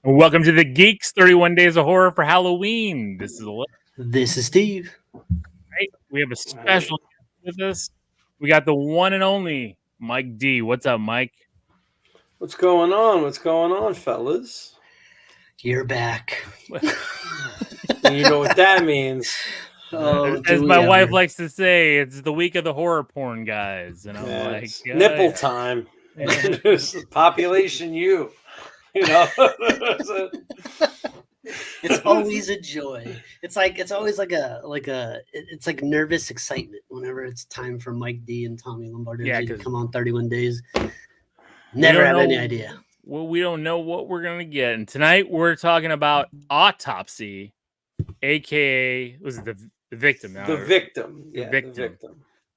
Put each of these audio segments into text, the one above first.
Welcome to the Geeks 31 Days of Horror for Halloween. This is This is Steve. right. We have a special guest with us. We got the one and only Mike D. What's up, Mike? What's going on? What's going on, fellas? You're back. You know what that means. As my wife likes to say, it's the week of the horror porn guys. And I'm like, nipple time. Population you. You know. It's always a joy. It's always like it's like nervous excitement whenever it's time for Mike D and Tommy Lombardo to come on 31 Days. Never have any idea. Well, we don't know what we're gonna get. And tonight we're talking about Autopsy, aka was it the victim? Now, the victim. The victim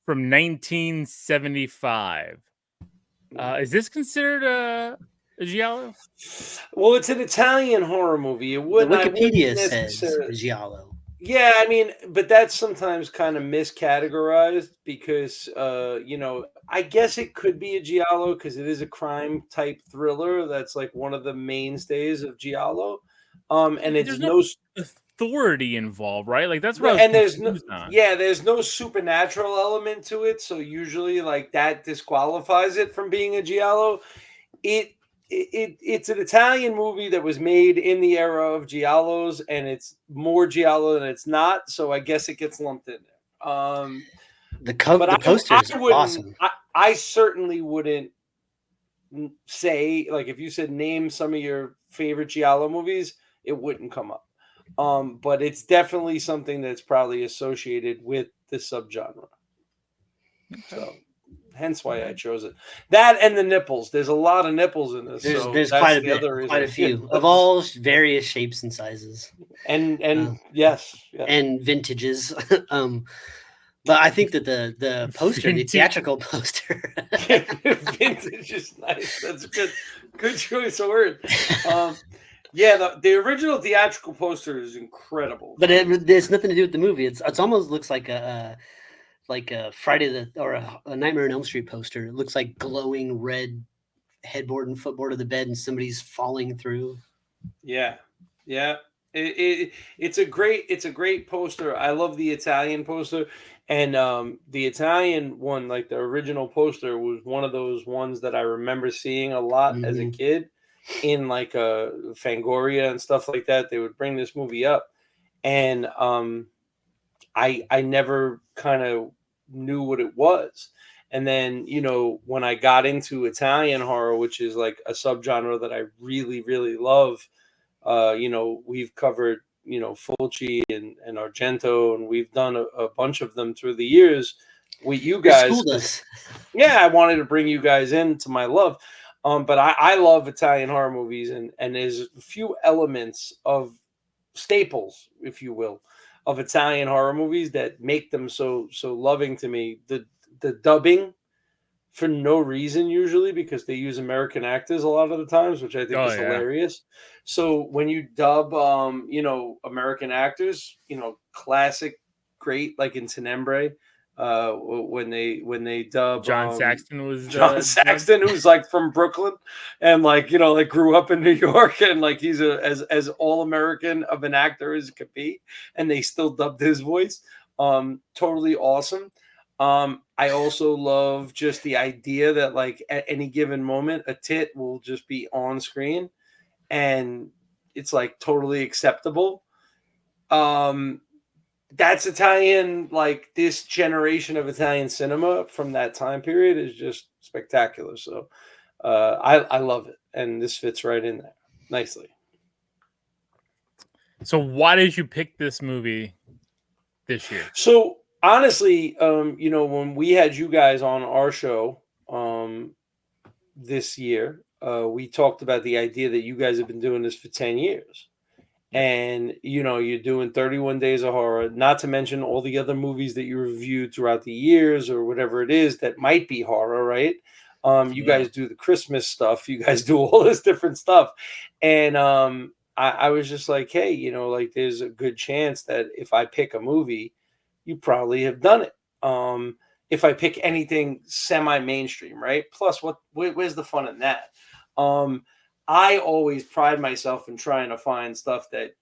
from 1975. Is this considered a Giallo? Well, it's an Italian horror movie. It would Wikipedia says Giallo. Yeah, I mean, but that's sometimes kind of miscategorized because, I guess it could be a Giallo because it is a crime type thriller. That's like one of the mainstays of Giallo. And it's no authority involved, right? Like that's what and there's no supernatural element to it. So usually like that disqualifies it from being a Giallo. It's an Italian movie that was made in the era of Giallos, and it's more Giallo than it's not. So I guess it gets lumped in there. The poster is awesome. I certainly wouldn't say, like, if you said name some of your favorite Giallo movies, it wouldn't come up. But it's definitely something that's probably associated with the subgenre. Okay. So. Hence why I chose it. That and the nipples. There's a lot of nipples in this. There's quite a few of all various shapes and sizes, and yes, and vintages. But I think that the poster, the theatrical poster, vintage is nice. That's good choice of word. The original theatrical poster is incredible. But there's nothing to do with the movie. It's almost looks like a Friday or a Nightmare on Elm Street poster. It looks like glowing red headboard and footboard of the bed, and somebody's falling through. Yeah. It's a great poster. I love the Italian poster, and the Italian one, like the original poster, was one of those ones that I remember seeing a lot as a kid in like Fangoria and stuff like that. They would bring this movie up, and I never kind of knew what it was. And then, when I got into Italian horror, which is like a subgenre that I really, really love, we've covered, Fulci and Argento, and we've done a bunch of them through the years with you guys. Yeah, I wanted to bring you guys into my love. But I love Italian horror movies, and there's a few elements of staples, if you will, of Italian horror movies that make them so loving to me. The dubbing, for no reason usually, because they use American actors a lot of the times, which I think is hilarious. So when you dub American actors, classic, great, like in Tenebrae, when they dub John Saxon who's like from Brooklyn and like grew up in New York, and like he's as all American of an actor as it could be, and they still dubbed his voice. Totally awesome. I also love just the idea that like at any given moment a tit will just be on screen and it's like totally acceptable. That's Italian, like this generation of Italian cinema from that time period is just spectacular. So I love it. And this fits right in there nicely. So why did you pick this movie this year? So honestly, when we had you guys on our show this year, we talked about the idea that you guys have been doing this for 10 years. And, you're doing 31 Days of Horror, not to mention all the other movies that you reviewed throughout the years or whatever it is that might be horror, right? You guys do the Christmas stuff. You guys do all this different stuff. And I was just like, hey, like there's a good chance that if I pick a movie, you probably have done it. If I pick anything semi-mainstream, right? Plus, where's the fun in that? I always pride myself in trying to find stuff that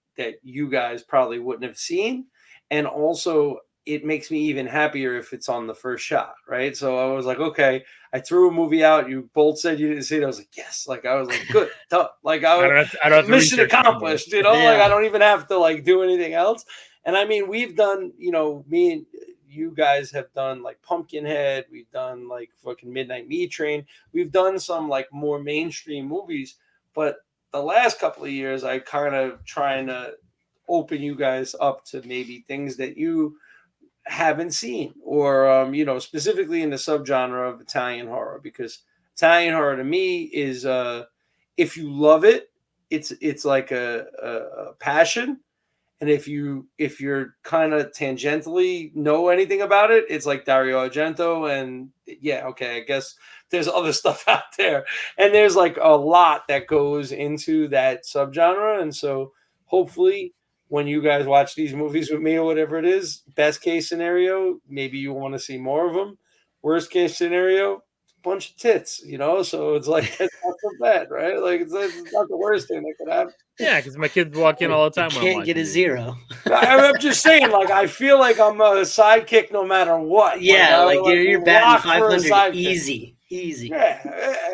you guys probably wouldn't have seen, and also it makes me even happier if it's on the first shot, right? So I was like, okay, I threw a movie out. You both said you didn't see it. I was like, yes. Like I was like, good, tough. Like I don't have to mission research accomplished. You know, like I don't even have to like do anything else. And I mean, we've done, you know, me and you guys have done like Pumpkinhead. We've done like fucking Midnight Meat Train. We've done some like more mainstream movies, but the last couple of years, I kind of trying to open you guys up to maybe things that you haven't seen, or you know, specifically in the subgenre of Italian horror, because Italian horror to me is if you love it, it's like a passion, and if you're kind of tangentially know anything about it, it's like Dario Argento, and yeah, okay, I guess there's other stuff out there, and there's like a lot that goes into that subgenre, and so hopefully when you guys watch these movies with me or whatever it is, best case scenario, maybe you want to see more of them. Worst case scenario, a bunch of tits, you know? So it's like, it's not so bad, right? Like, it's not the worst thing that could happen. Yeah, because my kids walk in all the time. You can't get a zero. I'm just saying, like, I feel like I'm a sidekick no matter what. Yeah, like you're batting 500 easy. Yeah,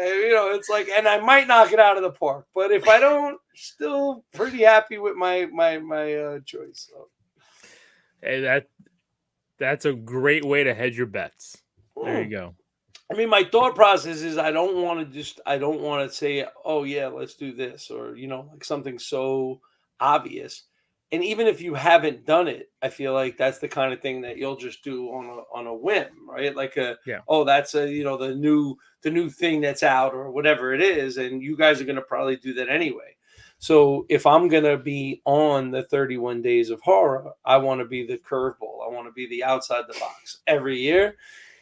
you know, it's like, and I might knock it out of the park, but if I don't, still pretty happy with my choice. So. Hey, that's a great way to hedge your bets. There you go. I mean, my thought process is I don't want to say, oh yeah, let's do this, or you know, like something so obvious. And even if you haven't done it, I feel like that's the kind of thing that you'll just do on a whim, right? Like oh, that's a, you know, the new thing that's out or whatever it is, and you guys are going to probably do that anyway. So if I'm going to be on the 31 Days of Horror, I want to be the curveball. I want to be the outside the box every year.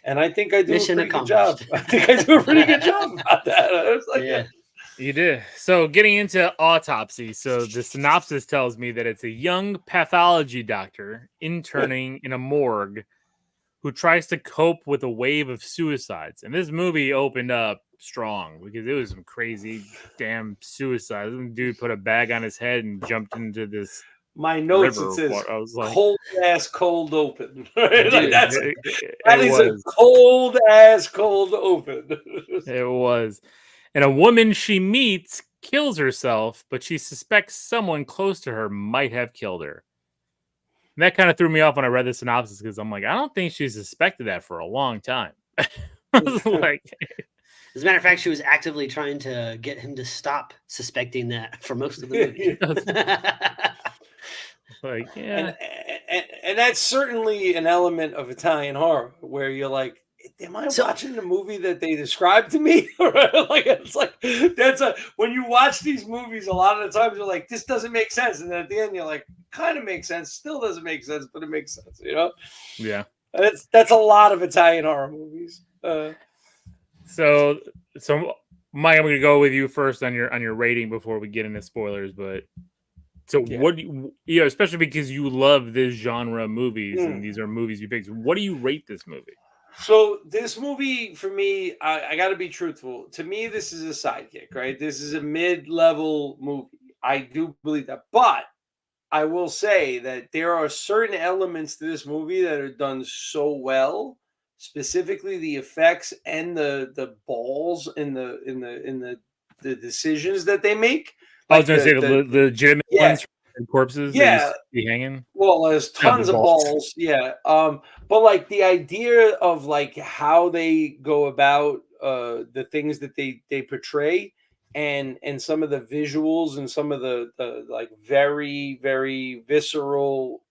And I think I do a pretty good job. I think I do a pretty good job about that. I was like, yeah. You did. So getting into Autopsy. So the synopsis tells me that it's a young pathology doctor interning in a morgue who tries to cope with a wave of suicides. And this movie opened up strong because it was some crazy damn suicide. Some dude put a bag on his head and jumped into this. My notes, it says I was like, cold ass cold open. Dude, like that is a cold ass cold open. It was. And a woman she meets kills herself, but she suspects someone close to her might have killed her. And that kind of threw me off when I read the synopsis because I'm like, I don't think she suspected that for a long time. I was like, as a matter of fact, she was actively trying to get him to stop suspecting that for most of the movie. Like, yeah. And that's certainly an element of Italian horror where you're like, am I watching the movie that they described to me? Like, it's like, when you watch these movies, a lot of the times you're like, this doesn't make sense. And then at the end, you're like, kind of makes sense. Still doesn't make sense, but it makes sense, you know? Yeah. That's a lot of Italian horror movies. So Mike, I'm going to go with you first on your rating before we get into spoilers, but what do you, especially because you love this genre of movies and these are movies you picked, what do you rate this movie? So this movie, for me, I got to be truthful. To me, this is a sidekick, right? This is a mid-level movie. I do believe that. But I will say that there are certain elements to this movie that are done so well, specifically the effects and the balls in the decisions that they make. I was going to say the legitimate ones and corpses be hanging. Well, there's tons of balls. Yeah. But like the idea of like how they go about the things that they portray and some of the visuals and some of the like very, very visceral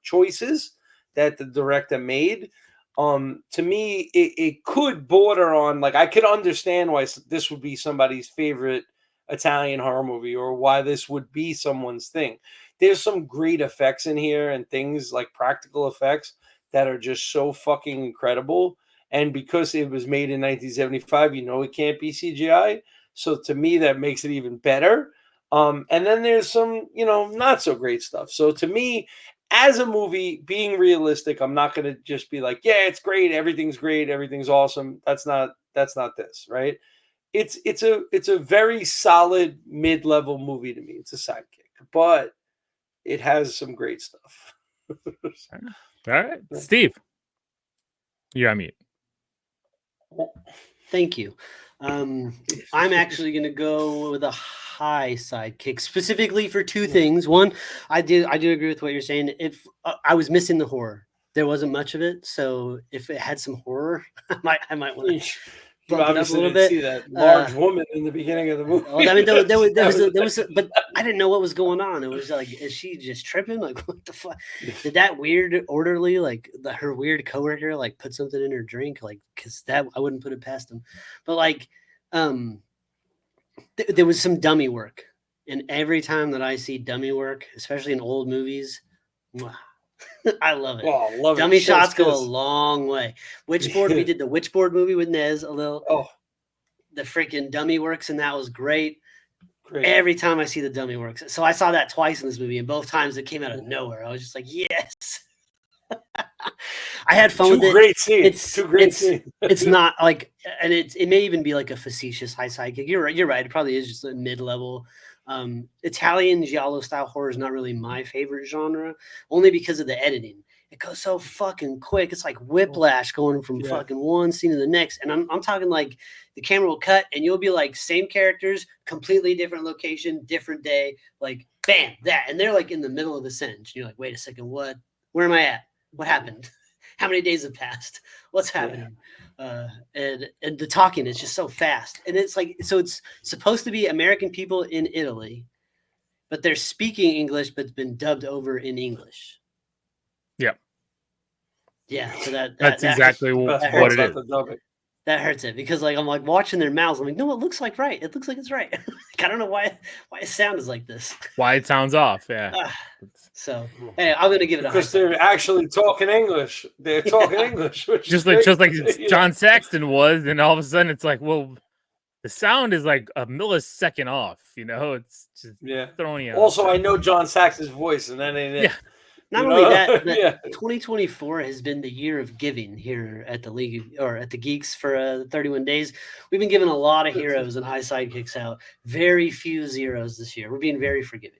choices that the director made. To me, it could border on, like, I could understand why this would be somebody's favorite Italian horror movie or why this would be someone's thing. There's some great effects in here and things like practical effects that are just so fucking incredible. And because it was made in 1975, you know, it can't be CGI. So to me, that makes it even better. And then there's some, you know, not so great stuff. So to me, as a movie, being realistic, I'm not going to just be like, yeah, it's great. Everything's great. Everything's awesome. That's not this, right? it's a very solid mid-level movie to me. It's a sidekick, but it has some great stuff. All right, Steve, you're on mute. Thank you. I'm actually going to go with a high sidekick, specifically for two things. One, I do agree with what you're saying. If I was missing the horror, there wasn't much of it. So if it had some horror, I might want to bump it up a little bit. See that large woman in the beginning of the movie. Well, I mean, there was, but I didn't know what was going on. It was like, is she just tripping? Like, what the fuck? Did that weird orderly, like her weird coworker, like put something in her drink? Like, because that I wouldn't put it past him. But like, there was some dummy work, and every time that I see dummy work, especially in old movies, I love it. Oh, love dummy it. shots go a long way. Witchboard, we did the Witchboard movie with Nez a little. Oh, the freaking dummy works, and that was great. Every time I see the dummy works. So I saw that twice in this movie, and both times it came out of nowhere. I was just like, yes. I had fun with it. Great scenes. Two great scenes. It's not like, and it may even be like a facetious high sidekick. You're right. It probably is just a mid-level. Italian Giallo style horror is not really my favorite genre, only because of the editing. It goes so fucking quick. It's like whiplash going from fucking one scene to the next. And I'm talking like the camera will cut and you'll be like, same characters, completely different location, different day, like bam, that. And they're like in the middle of a sentence. And you're like, wait a second, what? Where am I at? What happened? How many days have passed? What's happening? And the talking is just so fast. And it's like, so it's supposed to be American people in Italy, but they're speaking English, but it's been dubbed over in English. Yeah, so that's exactly what it is. That hurts it because like I'm like watching their mouths. I'm like, no, it looks like right. It looks like it's right. I don't know why it sounds like this. Why it sounds off? Yeah. So hey, I'm gonna give it a because they're actually talking English. They're talking English, just like John Saxon was, and all of a sudden it's like, well, the sound is like a millisecond off. It's just throwing you out. Also, I know John Saxon's voice, and that ain't it. Yeah. Not only that, 2024 has been the year of giving here at the league or at the Geeks for 31 days. We've been giving a lot of heroes and high sidekicks out. Very few zeros this year. We're being very forgiving.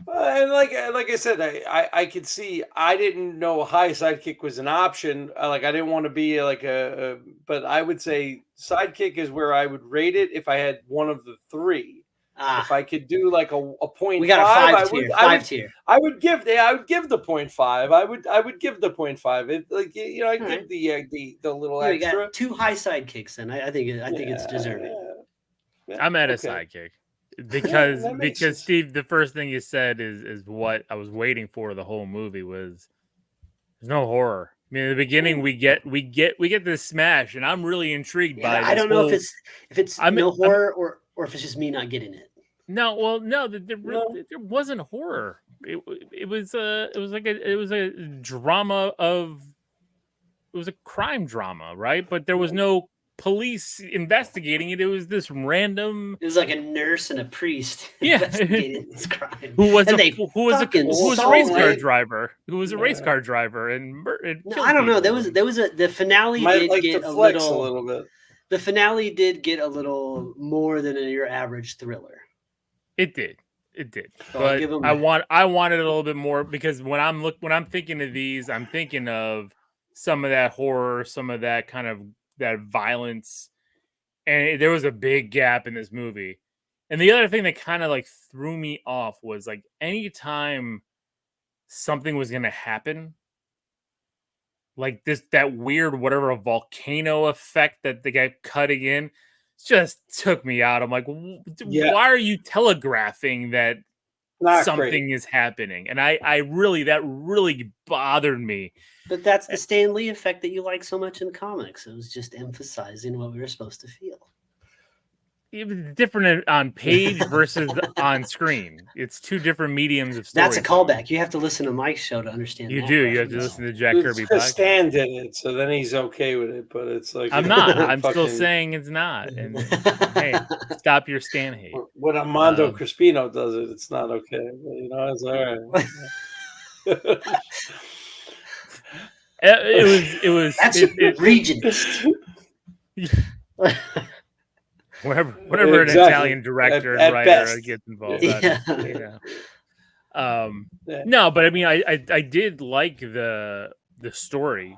And like I said, I could see. I didn't know a high sidekick was an option. I didn't want to be like but I would say sidekick is where I would rate it if I had one of the three. If I could do like a 0.5, we got a five tier. I would give the 0.5. I would give the 0.5. It give the little extra. We got two high sidekicks, and I think it's deserving. I'm at a sidekick because Steve, the first thing you said is what I was waiting for. The whole movie was there's no horror. I mean, in the beginning we get this smash, and I'm really intrigued by. I don't know if it's no horror or if it's just me not getting it. No, there wasn't horror. It was a drama of. It was a crime drama, right? But there was no police investigating it. It was this random. It was like a nurse and a priest investigating this crime. Who was a race car driver? Who was a race car driver and I don't know. There was the finale did get a little bit. The finale did get a little more than your average thriller. It did. But I wanted a little bit more because when I'm thinking of these, I'm thinking of some of that horror, some of that kind of that violence, and there was a big gap in this movie. And the other thing that kind of like threw me off was like anytime something was going to happen, like that weird whatever volcano effect that they got cutting in. Just took me out. I'm like, why are you telegraphing that something is happening? And that really bothered me. But that's the Stan Lee effect that you like so much in comics. It was just emphasizing what we were supposed to feel. It was different on page versus on screen. It's two different mediums of story. That's a callback. You have to listen to Mike's show to understand. You do. You have to listen to Jack Kirby podcast. Stan did it, so then he's okay with it. But it's like I'm not. I'm still saying it's not. And hey, stop your Stan hate. When Armando Crispino does it, it's not okay. It's all right. It was. That's Regent. whenever an Italian director and writer gets involved. Yeah. No, but I mean, I did like the story,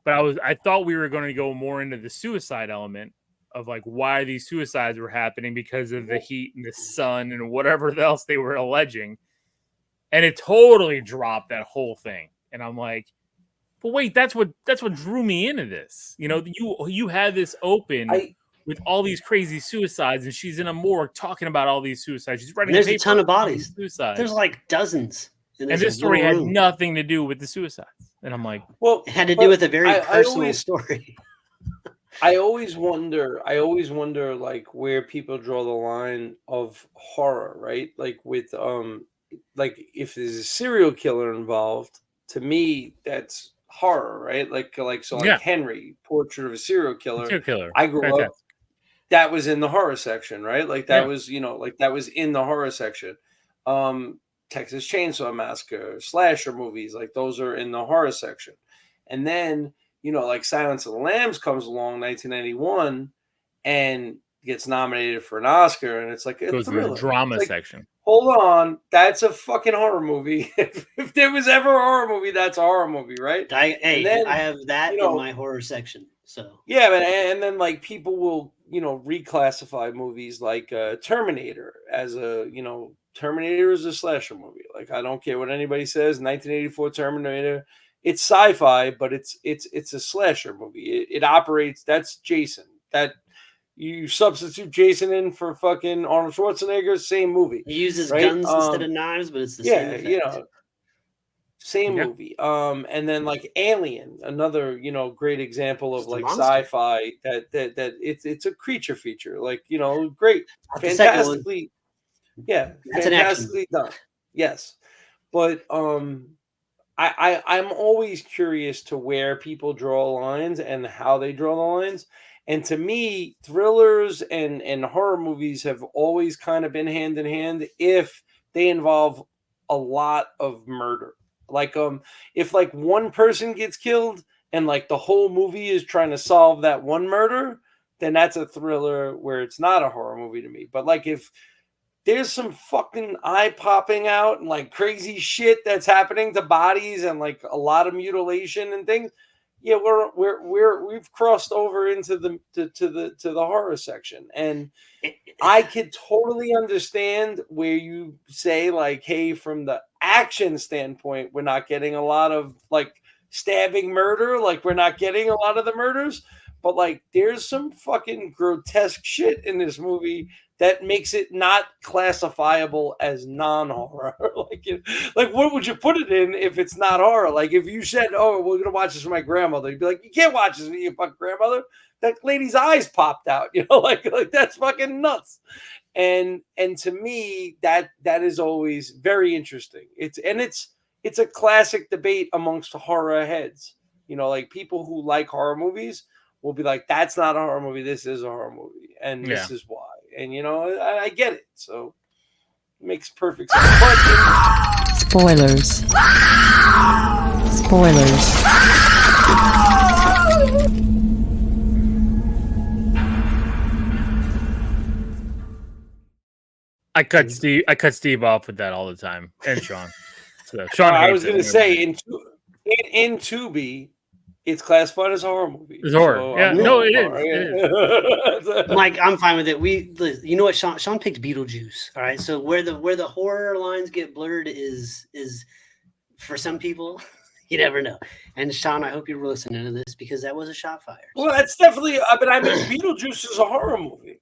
but I thought we were going to go more into the suicide element of like why these suicides were happening because of the heat and the sun and whatever else they were alleging, and it totally dropped that whole thing. And I'm like, but wait, that's what drew me into this. You know, you had this open with all these crazy suicides, and she's in a morgue talking about all these suicides. She's writing. There's a ton of bodies. Suicides. There's like dozens. And this story had nothing to do with the suicides. And I'm like, well, it had to do with a very personal story. I always wonder like where people draw the line of horror, right? Like with like if there's a serial killer involved, to me that's horror, right? Like Henry, Portrait of a Serial Killer. I grew up, that was in the horror section, right? Like that was, that was in the horror section. Texas Chainsaw Massacre, slasher movies, like those are in the horror section. And then, like Silence of the Lambs comes along 1991 and gets nominated for an Oscar, and it's like a thriller. Drama section. Hold on, that's a fucking horror movie. If there was ever a horror movie, that's a horror movie, right? I have that in my horror section. So yeah, but and then like people will reclassify movies like Terminator as a Terminator is a slasher movie. Like I don't care what anybody says. 1984 Terminator, it's sci-fi, but it's a slasher movie. It operates. That's Jason. That you substitute Jason in for fucking Arnold Schwarzenegger, same movie. He uses guns instead of knives, but it's the same effect. Same movie. And then like Alien, another great example of like sci-fi that it's a creature feature. Like great, fantastically. Yeah, that's fantastically done. Yes, but I'm always curious to where people draw lines and how they draw the lines. And to me, thrillers and horror movies have always kind of been hand in hand if they involve a lot of murder. Like if like one person gets killed and like the whole movie is trying to solve that one murder, then that's a thriller where it's not a horror movie to me. But like if there's some fucking eye popping out and like crazy shit that's happening to bodies and like a lot of mutilation and things, yeah, we've crossed over into the horror section. And I could totally understand where you say like, hey, from the action standpoint, we're not getting a lot of like stabbing murder, like we're not getting a lot of the murders, but like there's some fucking grotesque shit in this movie that makes it not classifiable as non-horror. like what would you put it in if it's not horror? Like if you said, "Oh, we're gonna watch this with my grandmother," you'd be like, "You can't watch this with your fucking grandmother. That lady's eyes popped out." Like that's fucking nuts. And to me, that is always very interesting. It's a classic debate amongst horror heads. Like people who like horror movies will be like, "That's not a horror movie. This is a horror movie, and this is why." And I get it, so it makes perfect sense. Spoilers. I cut Steve off with that all the time, and Sean. So Sean, I was going to say in Tubi, it's classified as a horror movie. It's horror. So, yeah, no, it is. Mike, I'm fine with it. You know what? Sean picked Beetlejuice. All right. So where the horror lines get blurred is for some people, you never know. And Sean, I hope you're listening to this because that was a shot fired. Well, that's definitely. But I mean, Beetlejuice is a horror movie.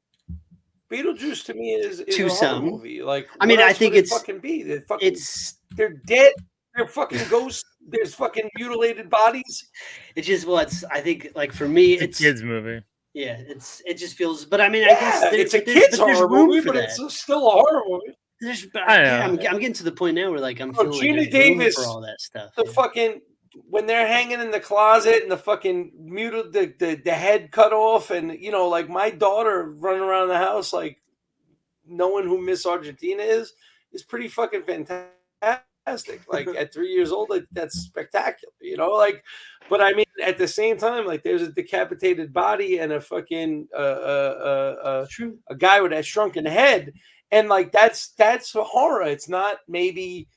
Beetlejuice to me is a horror movie. Like, I mean, I think it's fucking be. They're dead. They're fucking ghosts. There's fucking mutilated bodies. It's just I think like for me, it's a kids movie. Yeah, it just feels. But I mean, I guess it's a kids horror movie, but it's still a horror movie. I'm getting to the point now where like I'm feeling Gina like Davis for all that stuff. The fucking when they're hanging in the closet and the fucking the head cut off, and like my daughter running around the house like knowing who Miss Argentina is pretty fucking fantastic. Like at 3 years old, that's spectacular, like, But I mean, at the same time, like there's a decapitated body and a fucking a guy with a shrunken head, and like that's a horror. It's not maybe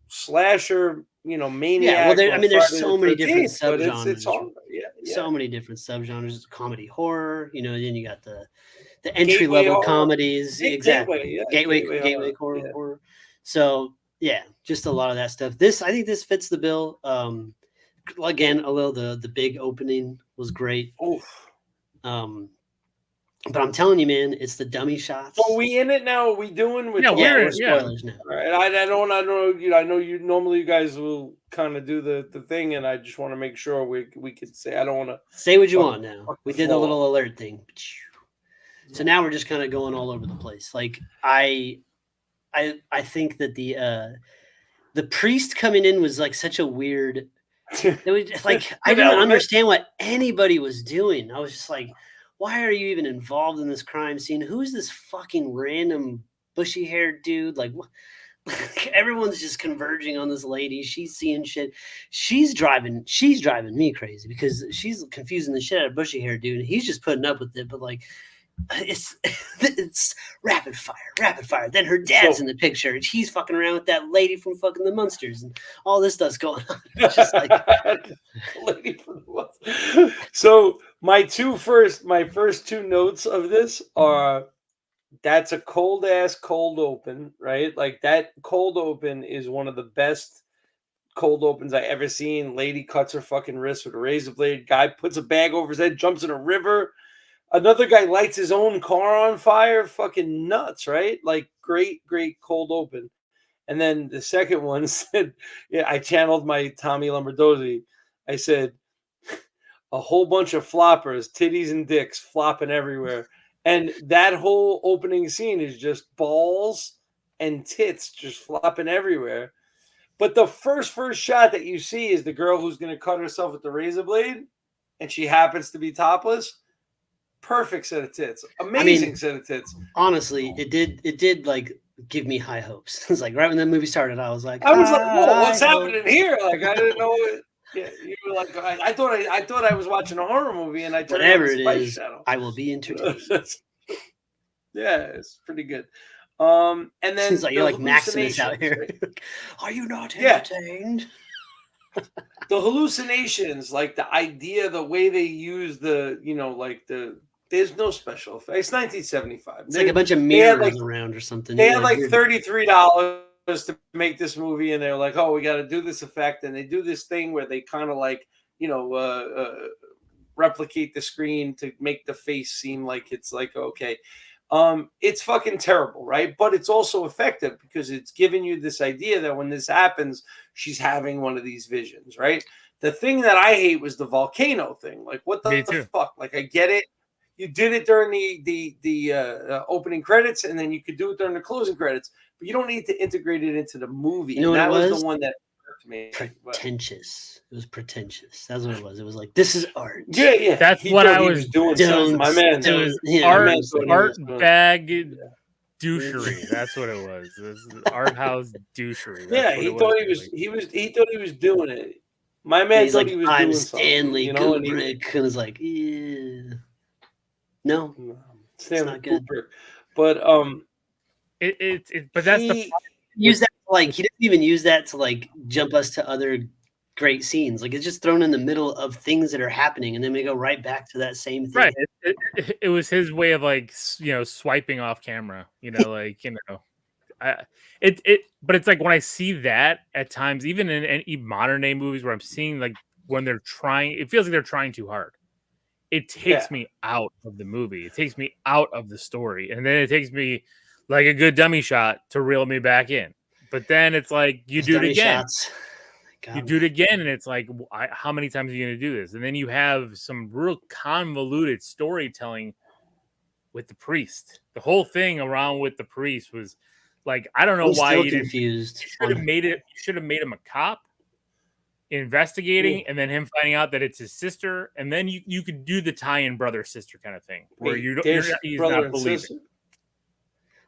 slasher, maniac. Yeah, well, I mean, there's so many 13th, different but subgenres. it's horror. Yeah, so many different subgenres. Comedy, horror. Then you got the entry level comedies. Exactly. Gateway horror. So yeah, just a lot of that stuff. I think this fits the bill. Again, although the big opening was great. Oof. But I'm telling you, man, it's the dummy shots. So are we in it now? Are we doing with we're spoilers now. All right. I don't know. I know you normally you guys will kind of do the thing, and I just want to make sure we could say. I don't want to say what you want now. We did a little alert thing. So now we're just kind of going all over the place. Like I think that the priest coming in was like such a weird. It was like I didn't understand what anybody was doing. I was just like, why are you even involved in this crime scene? Who's this fucking random bushy-haired dude? Like, everyone's just converging on this lady. She's seeing shit. She's driving me crazy because she's confusing the shit out of bushy-haired dude. And he's just putting up with it. But like, it's rapid fire. Then her dad's in the picture, and she's fucking around with that lady from fucking the Munsters, and all this stuff's going on. It's just like lady from the Munsters. So my first two notes of this are that's a cold open, right? Like that cold open is one of the best cold opens I ever seen. Lady cuts her fucking wrist with a razor blade. Guy puts a bag over his head, jumps in a river. Another guy lights his own car on fire. Fucking nuts, right? Like great cold open. And then the second one said, I channeled my Tommy Lombardozzi. I said, a whole bunch of floppers, titties and dicks flopping everywhere. And that whole opening scene is just balls and tits just flopping everywhere. But the first shot that you see is the girl who's going to cut herself with the razor blade, and she happens to be topless. Perfect set of tits. Amazing set of tits. Honestly, it did like give me high hopes. It's like right when the movie started, I was like, whoa, what's happening here? Like I didn't know it. Yeah, you were like, I thought I was watching a horror movie, and I turned whatever on the it is, channel. I will be entertained. Yeah, it's pretty good. And then seems like you're like Maximus out here. Right? Are you not entertained? The hallucinations, like the idea, the way they use there's no special effects. It's 1975. It's like a bunch of mirrors around or something. They had like $33 to make this movie, and they're like, oh, we got to do this effect, and they do this thing where they kind of like replicate the screen to make the face seem like it's like okay. It's fucking terrible, right? But it's also effective because it's giving you this idea that when this happens, she's having one of these visions, right? The thing that I hate was the volcano thing. Like, what the fuck? Like, I get it. You did it during the opening credits, and then you could do it during the closing credits, but you don't need to integrate it into the movie. You know what that was the one that hurt me. Pretentious. It was pretentious. That's what it was. It was like, this is art. Yeah. That's what I was doing. My man. It was art bag douchery. That's what it was. It was art house douchery. He thought he was doing it. My man thought he was doing Stanley something. Kubrick. And was like, yeah. No, Stanley Kubrick. But but that's the use that like he didn't even use that to like jump us to other great scenes. Like it's just thrown in the middle of things that are happening, and then we go right back to that same thing. Right. It was his way of like swiping off camera. But it's like when I see that at times, even in any modern day movies where I'm seeing like when they're trying, it feels like they're trying too hard. It takes me out of the movie. It takes me out of the story. And then it takes me like a good dummy shot to reel me back in. But then it's like, you do it again. You do it again. And it's like, how many times are you going to do this? And then you have some real convoluted storytelling with the priest. The whole thing around with the priest was like, I don't know why you confused. You should have made him a cop. Investigating and then him finding out that it's his sister, and then you could do the tie-in brother sister kind of thing where he's not believing.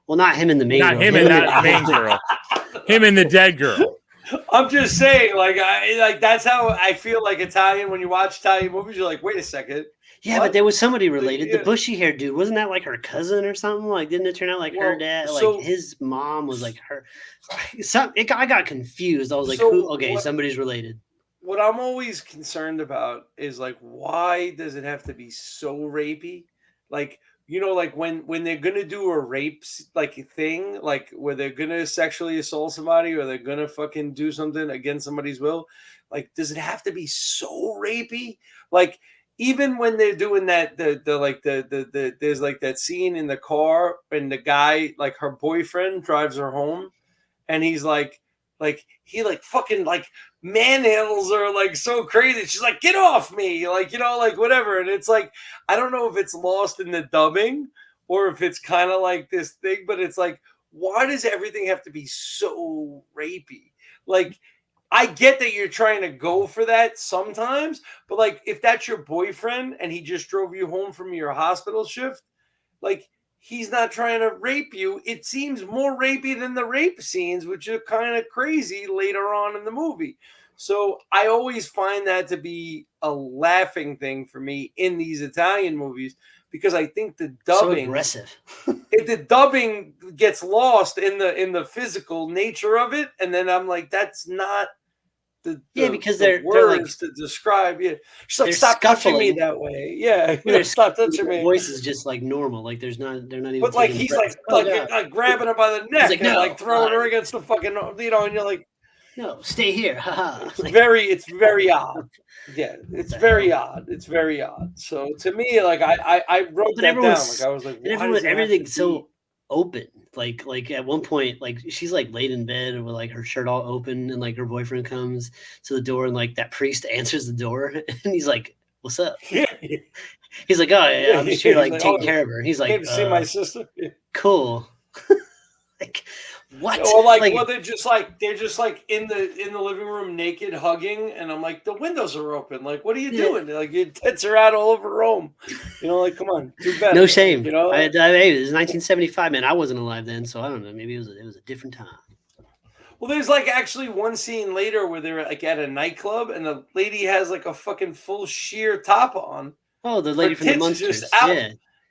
Well, not him and the main girl. Him and that main girl. Him and the dead girl. I'm just saying, like that's how I feel like Italian when you watch Italian movies. You're like, wait a second. Yeah, what? but there was somebody related. Yeah. The bushy haired dude, wasn't that like her cousin or something? Like, didn't it turn out like her dad? Like his mom was like her. I got confused. I was like, who? Okay, somebody's related. What I'm always concerned about is like, why does it have to be so rapey? Like, you know, like when they're gonna do a rape like thing, like where they're gonna sexually assault somebody or they're gonna fucking do something against somebody's will, like, does it have to be so rapey? Like, even when they're doing that, the there's like that scene in the car and the guy, like her boyfriend drives her home and he's like he like fucking like manhandles her like so crazy. She's like, get off me, like, you know, like whatever. And it's like, I don't know if it's lost in the dubbing or if it's kind of like this thing, but it's like, why does everything have to be so rapey? Like, I get that you're trying to go for that sometimes, but like if that's your boyfriend and he just drove you home from your hospital shift, like, he's not trying to rape you. It seems more rapey than the rape scenes, which are kind of crazy later on in the movie. So I always find that to be a laughing thing for me in these Italian movies because I think the dubbing, so aggressive. if the dubbing gets lost in the physical nature of it, and then I'm like, that's not because they're words like, to describe. Yeah, she's like, stop touching me that way. Yeah, stop touching me. Voice is just like normal. Like they're not even. But like he's like grabbing her by the neck and like throwing her against the fucking, you know, and you're like, no, stay here. It's very odd. Yeah, it's very odd. It's very odd. So to me, like I wrote that down. Like I was like, everything's so open. Like at one point, like she's like laid in bed with like her shirt all open, and like her boyfriend comes to the door, and like that priest answers the door, and he's like, "What's up?" Yeah. He's like, "Oh yeah, I'm just here to like take care of her." He's like, "Came to see my sister." Yeah. Cool. Like what? Or like well, they're just like in the living room naked hugging, and I'm like, the windows are open. Like, what are you doing? Like your tits are out all over Rome. You know, like, come on, do better. No shame. You know, it was 1975, man. I wasn't alive then, so I don't know. Maybe it was a different time. Well, there's like actually one scene later where they're like at a nightclub, and the lady has like a fucking full sheer top on. Oh, the lady from the Munsters.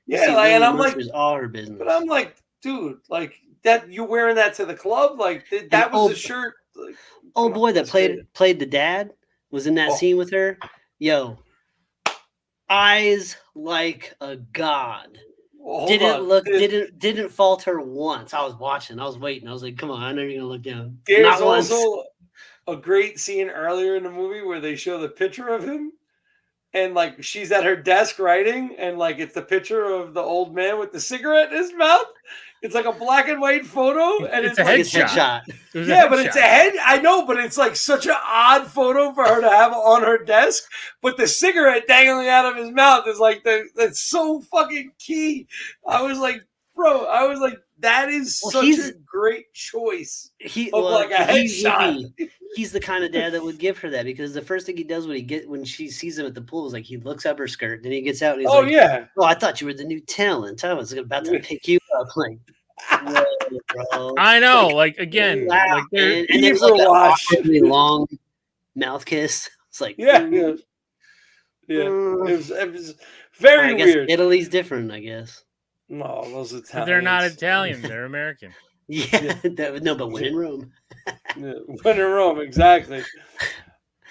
Yeah, like, and I'm like, all her business. But I'm like, dude, like that you're wearing that to the club, like that was the shirt. Like, boy that played the dad was in that scene with her. Yo, eyes like a god. Well, didn't falter once. I was watching. I was waiting. I was like, come on, I know you're gonna look down. There's also a great scene earlier in the movie where they show the picture of him. And like she's at her desk writing, and like it's the picture of the old man with the cigarette in his mouth. It's like a black and white photo, and it's a like headshot. Yeah, but it's a head. I know, but it's like such an odd photo for her to have on her desk. But the cigarette dangling out of his mouth is like that's so fucking key. I was like, bro, that is such a great choice like a headshot. He's the kind of dad that would give her that, because the first thing he does when she sees him at the pool is like he looks up her skirt, then he gets out and he's like, yeah. Oh, I thought you were the new talent. I was about to pick you up. Like, whoa, bro. I know, like again, like and there's like an awkwardly long mouth kiss. It's like yeah. It was very weird. Italy's different, I guess. No, those Italians. They're not Italian. They're American. But when in Rome. When in Rome, exactly.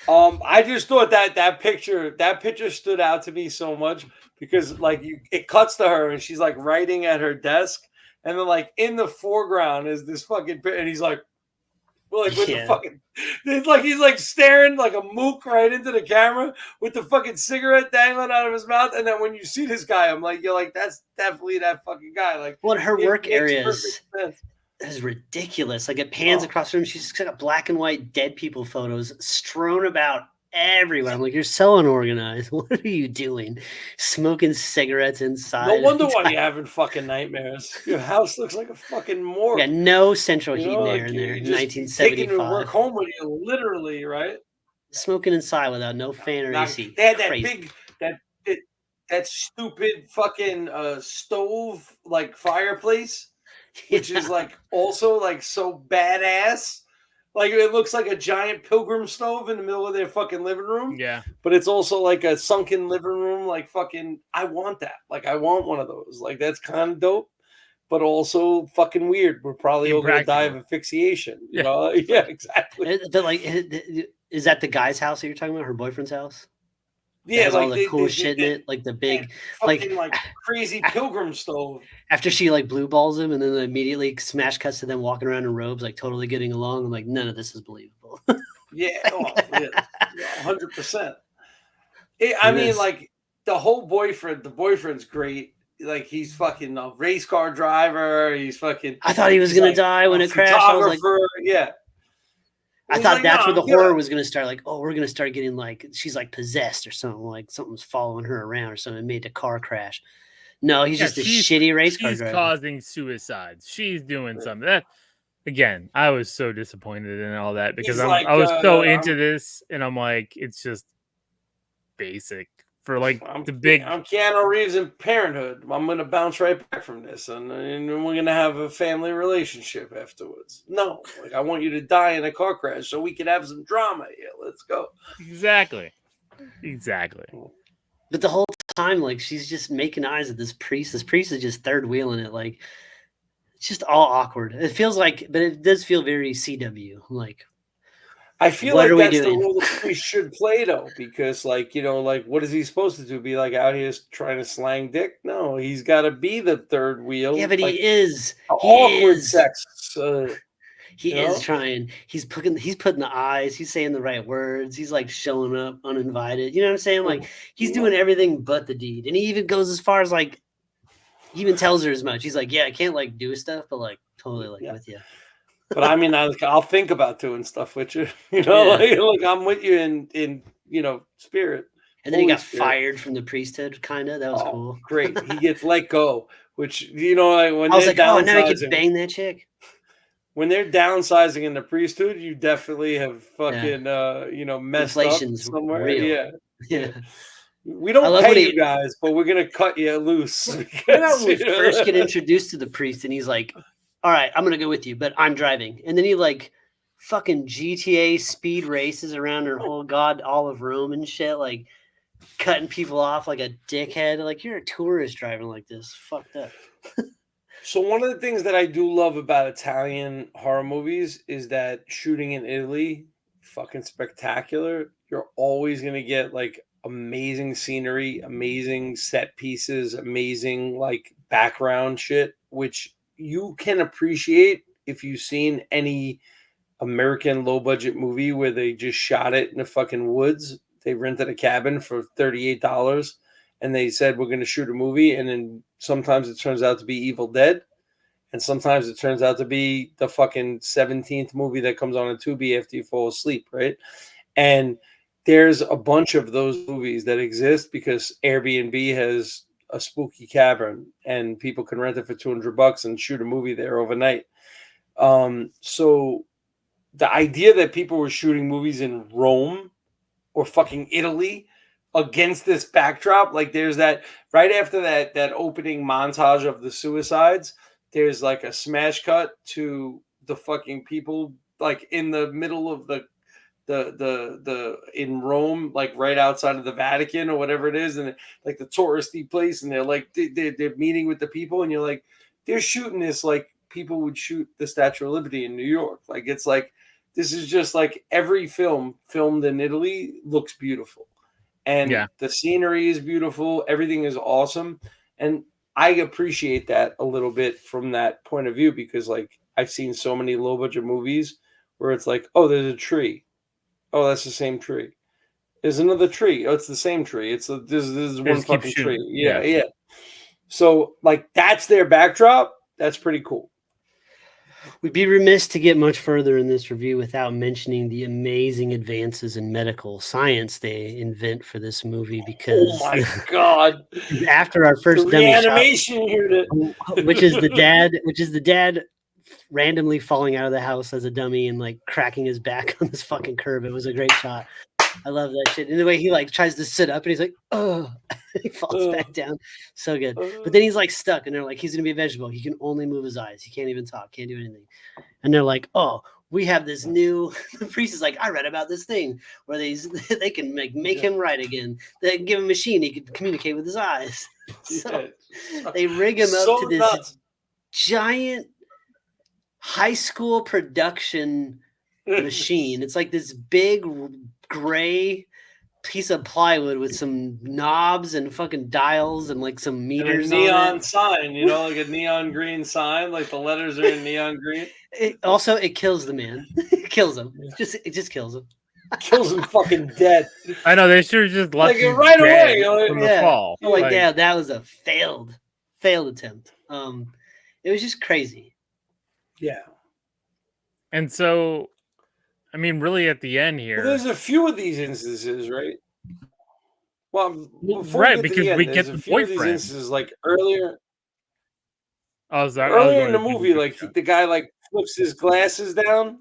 I just thought that picture stood out to me so much because like it cuts to her and she's like writing at her desk, and then like in the foreground is this fucking and he's like, well, like with the fucking, it's like he's like staring like a mook right into the camera with the fucking cigarette dangling out of his mouth. And then when you see this guy, I'm like, you're like, that's definitely that fucking guy. Like, well, her work areas is ridiculous. Like it pans across the room. She's got black and white dead people photos strewn about everywhere. I'm like, you're so unorganized. What are you doing? Smoking cigarettes inside. No wonder why you're having fucking nightmares. Your house looks like a fucking morgue. Yeah, no central heat and air in there. 1975. Taking to work home with you, literally, right? Smoking inside without no fan or AC. They had that big, that stupid fucking stove like fireplace, which is like also like so badass. Like it looks like a giant pilgrim stove in the middle of their fucking living room. Yeah. But it's also like a sunken living room. Like fucking, I want that. Like I want one of those. Like that's kind of dope, but also fucking weird. We're probably all gonna die of asphyxiation. You know? Yeah, exactly. But like, is that the guy's house that you're talking about? Her boyfriend's house? Yeah, like all the cool shit in it, like the big, fucking like crazy pilgrim stove. After she like blue balls him, and then immediately smash cuts to them walking around in robes, like totally getting along. I'm like, none of this is believable. Yeah, 100%. I mean, like the whole boyfriend. The boyfriend's great. Like he's fucking a race car driver. He's fucking. I thought he was gonna die when it crashed. I was like, yeah. I thought that's where the horror was going to start. Like, oh, we're going to start getting like, she's like possessed or something, like something's following her around or something, made the car crash. No, he's just a shitty race car driver. She's causing suicides. She's doing something. That, again, I was so disappointed in all that because I was so into this, and I'm like, it's just basic for like the big. I'm Keanu Reeves in Parenthood. I'm going to bounce right back from this, and we're going to have a family relationship afterwards. No, like I want you to die in a car crash so we can have some drama here. Let's go. Exactly. But the whole time, like she's just making eyes at this priest. This priest is just third wheeling it. Like it's just all awkward. It feels like, but it does feel very CW. Like. I feel like that's the role the priest should play, though, because, like, you know, like, what is he supposed to do? Be like out here trying to slang dick? No, he's got to be the third wheel. Yeah, but like, he is awkward sex. He is trying. He's putting the eyes. He's saying the right words. He's like showing up uninvited. You know what I'm saying? Like he's doing everything but the deed. And he even goes as far as like, he even tells her as much. He's like, yeah, I can't like do stuff, but like totally like with you. But I mean, I'll think about doing stuff with you. You know, like I'm with you in you know spirit. And then he got fired from the priesthood. Kind of that was cool. Great. He gets let go, which you know, like when I was like, oh, now he can bang that chick. When they're downsizing in the priesthood, you definitely have fucking you know messed Inflation's up somewhere. Real. Yeah. We don't pay you guys, but we're gonna cut you loose. When we first get introduced to the priest, and he's like, all right, I'm gonna go with you, but I'm driving. And then he like fucking GTA speed races around her whole all of Rome and shit, like cutting people off like a dickhead. Like you're a tourist driving like this. Fucked up. So one of the things that I do love about Italian horror movies is that shooting in Italy, fucking spectacular. You're always gonna get like amazing scenery, amazing set pieces, amazing like background shit, which you can appreciate if you've seen any American low budget movie where they just shot it in the fucking woods. They rented a cabin for $38 and they said, we're going to shoot a movie. And then sometimes it turns out to be Evil Dead. And sometimes it turns out to be the fucking 17th movie that comes on a Tubi after you fall asleep. Right. And there's a bunch of those movies that exist because Airbnb has a spooky cabin and people can rent it for $200 and shoot a movie there overnight. So the idea that people were shooting movies in Rome or fucking Italy against this backdrop, like there's that right after that opening montage of the suicides, there's like a smash cut to the fucking people like in the middle of the in Rome, like right outside of the Vatican or whatever it is, and like the touristy place, and they're like they're meeting with the people, and you're like, they're shooting this like people would shoot the Statue of Liberty in New York. Like it's like this is just like every film filmed in Italy looks beautiful, and the scenery is beautiful, everything is awesome, and I appreciate that a little bit from that point of view because like I've seen so many low budget movies where it's like, oh, there's a tree. Oh, that's the same tree. There's another tree. Oh, it's the same tree. This is one fucking tree. Yeah. So, like, that's their backdrop. That's pretty cool. We'd be remiss to get much further in this review without mentioning the amazing advances in medical science they invent for this movie. Because oh my god! After our first dummy animation here, which is the dad randomly falling out of the house as a dummy and like cracking his back on this fucking curb. It was a great shot. I love that shit. And the way he like tries to sit up and he's like, oh, he falls back down. So good. But then he's like stuck and they're like, he's gonna be a vegetable. He can only move his eyes. He can't even talk, can't do anything. And they're like, oh, we have this new. The priest is like, I read about this thing where they can make him right again. They can give him a machine, he can communicate with his eyes. So they rig him up to this giant high school production machine. It's like this big gray piece of plywood with some knobs and fucking dials and like some meters and a neon on it. sign, you know, like a neon green sign, like the letters are in neon green. It kills the man. It kills him. It just kills him. Kills him fucking dead. I know, they should have just left like right away from the fall. Like, yeah, that was a failed attempt. It was just crazy. Yeah. And so, I mean, really at the end here. Well, there's a few of these instances, right? Well, right, because we get the boyfriend. Of these instances, like earlier. Earlier in the movie, like the guy like flips his glasses down,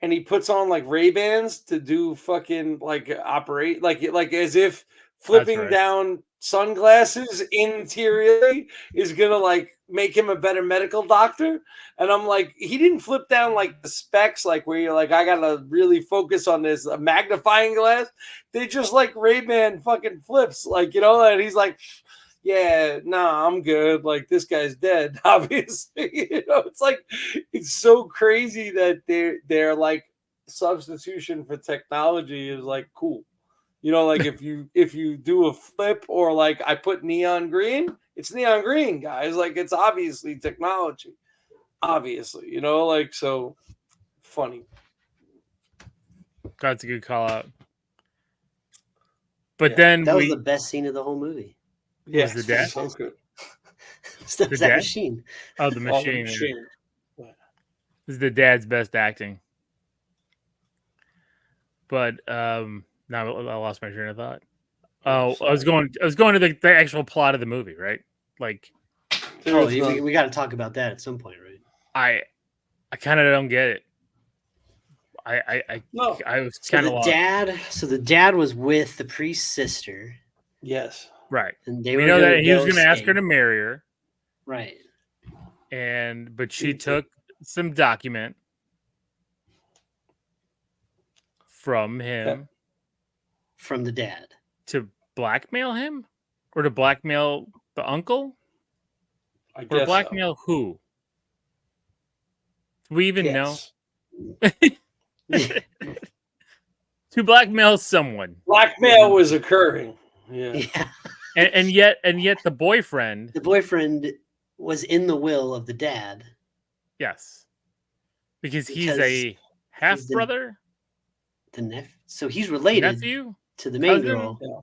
and he puts on like Ray-Bans to do fucking like operate, like as if flipping down sunglasses interiorly is gonna like make him a better medical doctor. And I'm like, he didn't flip down like the specs, like where you're like, I gotta really focus on this magnifying glass. They just like Ray-Ban fucking flips, like, you know, and he's like, yeah, nah, I'm good. Like, this guy's dead, obviously. You know, it's like, it's so crazy that they're like substitution for technology is like cool. You know, like if you do a flip or like I put neon green, it's neon green, guys. Like, it's obviously technology. Obviously, you know, like, so funny. That's a good call out. But then that was the best scene of the whole movie. Yeah, was the dad? So good. that machine. Oh, the machine. This is the dad's best acting. But now I lost my train of thought. Oh, I was going to the actual plot of the movie, right? Like, we got to talk about that at some point, right? I kind of don't get it. I was kind of lost. So the dad was with the priest's sister. Yes. Right. And they we know that he was going to ask her to marry her. Right. But she took some document from him. From the dad. To blackmail him? Or to blackmail the uncle? I guess. Or blackmail who? Do we even know? To blackmail someone. Blackmail was occurring. Yeah. And yet the boyfriend. The boyfriend was in the will of the dad. Yes. Because he's a half brother. The nephew. So he's related to the main girl. Yeah.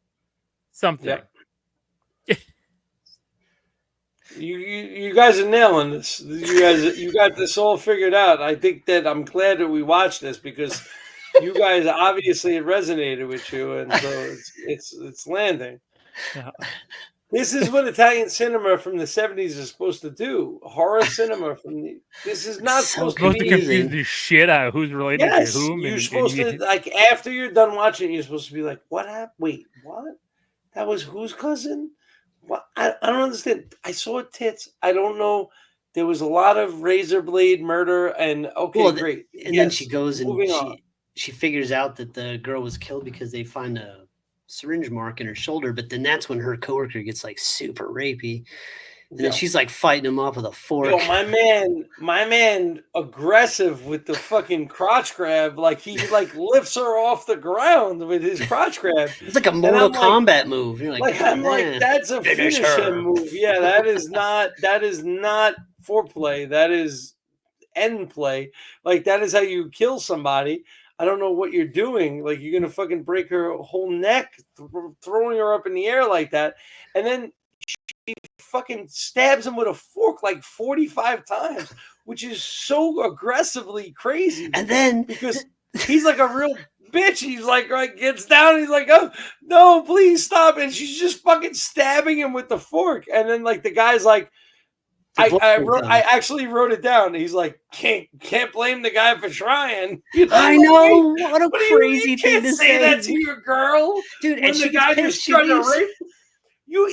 Something. Yeah. You guys are nailing this. You got this all figured out. I think that I'm glad that we watched this because you guys obviously it resonated with you, and so it's landing. Yeah. This is what Italian cinema from the 70s is supposed to do. Horror cinema this is not supposed to confuse the shit out of who's related to whom. You're supposed to, like, after you're done watching, you're supposed to be like, what happened? Wait, what? That was whose cousin? What? I don't understand. I saw tits. I don't know. There was a lot of razor blade murder and great. And then she goes and she figures out that the girl was killed because they find a syringe mark in her shoulder, but then that's when her coworker gets like super rapey, and then she's like fighting him off with a fork. Yo, my man, aggressive with the fucking crotch grab, like he like lifts her off the ground with his crotch grab. It's like a Mortal Kombat move. You're like I'm like, that's a finish him move. Yeah, that is not foreplay. That is end play. Like, that is how you kill somebody. I don't know what you're doing. Like, you're going to fucking break her whole neck, throwing her up in the air like that. And then she fucking stabs him with a fork like 45 times, which is so aggressively crazy. And then because he's like a real bitch. He's like, right, gets down. He's like, oh, no, please stop. And she's just fucking stabbing him with the fork. And then like the guy's like, I actually wrote it down. He's like, can't blame the guy for trying. You know, I know, what a crazy thing to say. That to your girl, dude. And the guy just tried to rape you.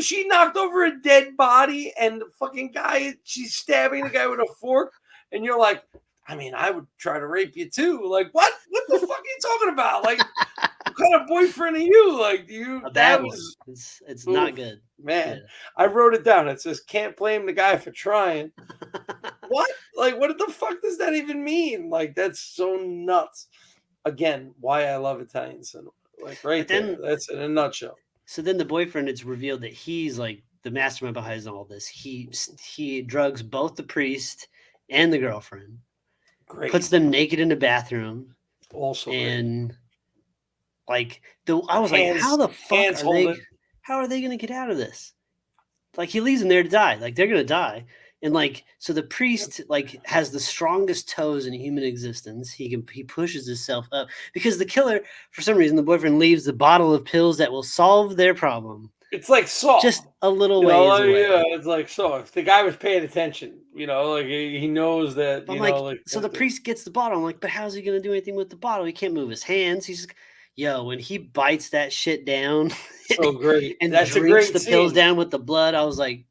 She knocked over a dead body, and the fucking guy, she's stabbing the guy with a fork, and you're like, I mean, I would try to rape you too. Like, what? What the fuck are you talking about? Like, what kind of boyfriend are you? Like, a bad one. It's not good, man. Yeah. I wrote it down. It says, "Can't blame the guy for trying." What? Like, what the fuck does that even mean? Like, that's so nuts. Again, why I love Italian cinema. Like, right there. That's in a nutshell. So then the boyfriend, it's revealed that he's like the mastermind behind all this. He drugs both the priest and the girlfriend. Great. Puts them naked in the bathroom. Also, and great. I was like, how the fuck how are they going to get out of this? Like, he leaves them there to die. Like, they're going to die. And like, so the priest like has the strongest toes in human existence. He pushes himself up because the killer, for some reason, the boyfriend leaves the bottle of pills that will solve their problem. It's like Saw. Just a little ways away. Yeah, it's like Saw. If the guy was paying attention, like he knows that. So the priest gets the bottle. I'm like, but how's he going to do anything with the bottle? He can't move his hands. He's just, when he bites that shit down, so great, and drinks the pills down with the blood, I was like,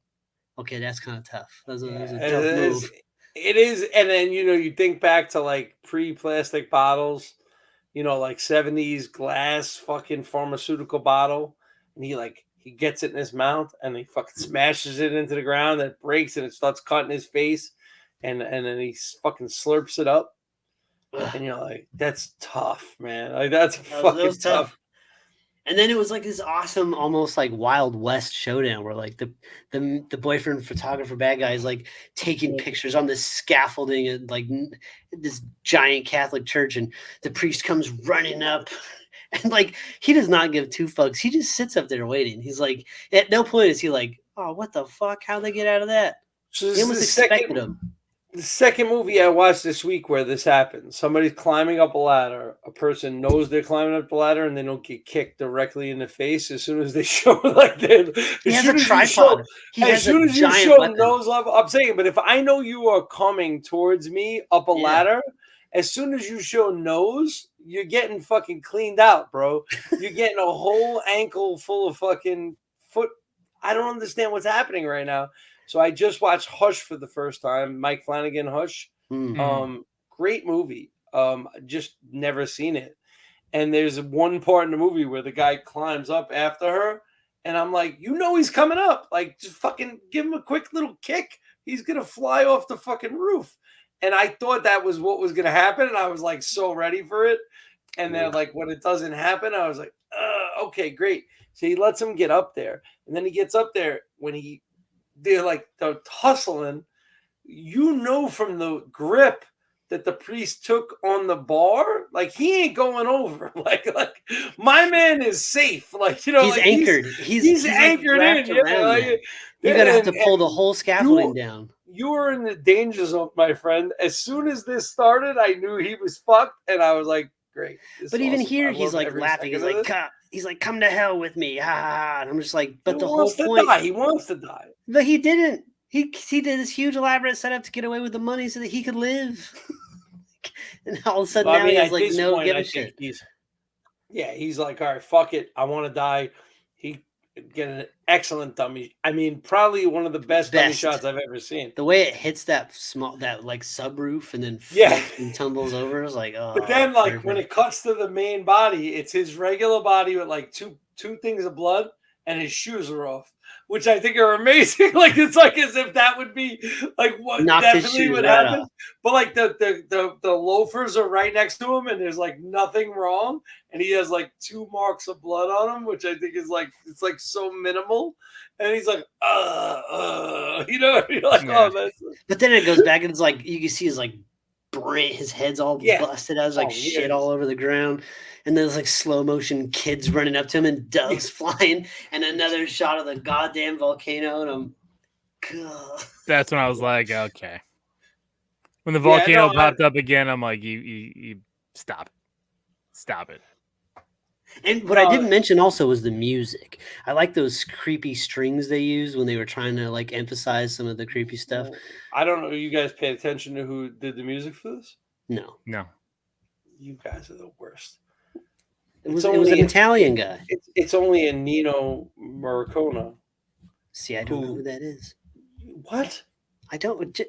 okay, that's kind of tough. That's a tough move. It is, and then you think back to like pre-plastic bottles, like 70s glass fucking pharmaceutical bottle, and he gets it in his mouth and he fucking smashes it into the ground, and it breaks and it starts cutting his face, and then he fucking slurps it up, and you're like, that's tough, man. Like that's fucking tough. And then it was like this awesome, almost like Wild West showdown where like the boyfriend photographer bad guy is like taking pictures on this scaffolding at like this giant Catholic church, and the priest comes running up, and like he does not give two fucks. He just sits up there waiting. He's like, at no point is he like, oh, what the fuck? How'd they get out of that? So he almost expected him. The second movie I watched this week where this happens, somebody's climbing up a ladder. A person knows they're climbing up the ladder and they don't get kicked directly in the face as soon as they show like that. He has a tripod. As soon as you show nose level, I'm saying, but if I know you are coming towards me up a ladder, as soon as you show nose, you're getting fucking cleaned out, bro. You're getting a whole ankle full of fucking foot. I don't understand what's happening right now. So I just watched Hush for the first time. Mike Flanagan, Hush. Mm-hmm. Great movie. Just never seen it. And there's one part in the movie where the guy climbs up after her. And I'm like, he's coming up. Like, just fucking give him a quick little kick. He's going to fly off the fucking roof. And I thought that was what was going to happen. And I was like so ready for it. And then like when it doesn't happen, I was like, okay, great. So he lets him get up there. And then he gets up there when they're tussling, from the grip that the priest took on the bar, like he ain't going over. Like my man is safe. Like he's anchored. He's anchored in. You're gonna have to pull the whole scaffolding down. You were in the danger zone, my friend. As soon as this started, I knew he was fucked, and I was like, great. But even here, he's like laughing. He's like, come to hell with me. Ha ha ha. And I'm just like, but the whole point. He wants to die. But he didn't. He did this huge elaborate setup to get away with the money so that he could live. And all of a sudden he's like, no, give a shit. He's like, all right, fuck it. I want to die. He get an excellent dummy. I mean, probably one of the best dummy shots I've ever seen. The way it hits that like subroof and then and tumbles over is like, oh. But then like when it cuts to the main body, it's his regular body with like two things of blood and his shoes are off, which I think are amazing. Like it's like as if that would be like what definitely would happen. But like the loafers are right next to him and there's like nothing wrong. And he has like 2 marks of blood on him, which I think is like, it's like so minimal. And he's like, you're like, oh, that's. But then it goes back and it's like, you can see his like brain, his head's all busted out. There's like shit all over the ground. And there's like slow motion kids running up to him and doves flying. And another shot of the goddamn volcano. And God. That's when I was like, okay. When the volcano popped up again, I'm like, you stop it. Stop it. And what I didn't mention also was the music. I like those creepy strings they used when they were trying to like emphasize some of the creepy stuff. I don't know. You guys paid attention to who did the music for this? No. You guys are the worst. It was an Italian guy. It's only a Nino Morricone. See, I don't know who that is. What? I don't.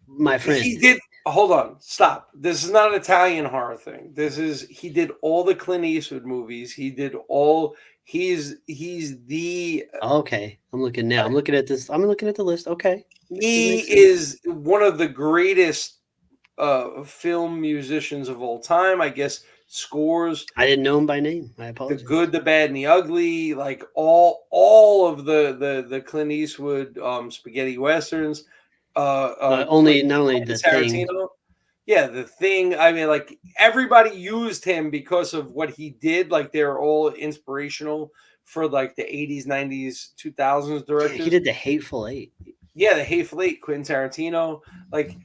My friend. Hold on, stop. This is not an Italian horror thing. He did all the Clint Eastwood movies. He's the Okay, I'm looking now. I'm looking at this. I'm looking at the list. Okay, he is one of the greatest film musicians of all time. I guess scores. I didn't know him by name. I The apologize. Good, the Bad, and the Ugly, like all of the Clint Eastwood spaghetti westerns. Not only the Thing. Yeah, The Thing. I mean, like everybody used him because of what he did. Like they're all inspirational for like the 80s, 90s, 2000s directors. He did The Hateful Eight. Yeah, The Hateful Eight, Quentin Tarantino. Like,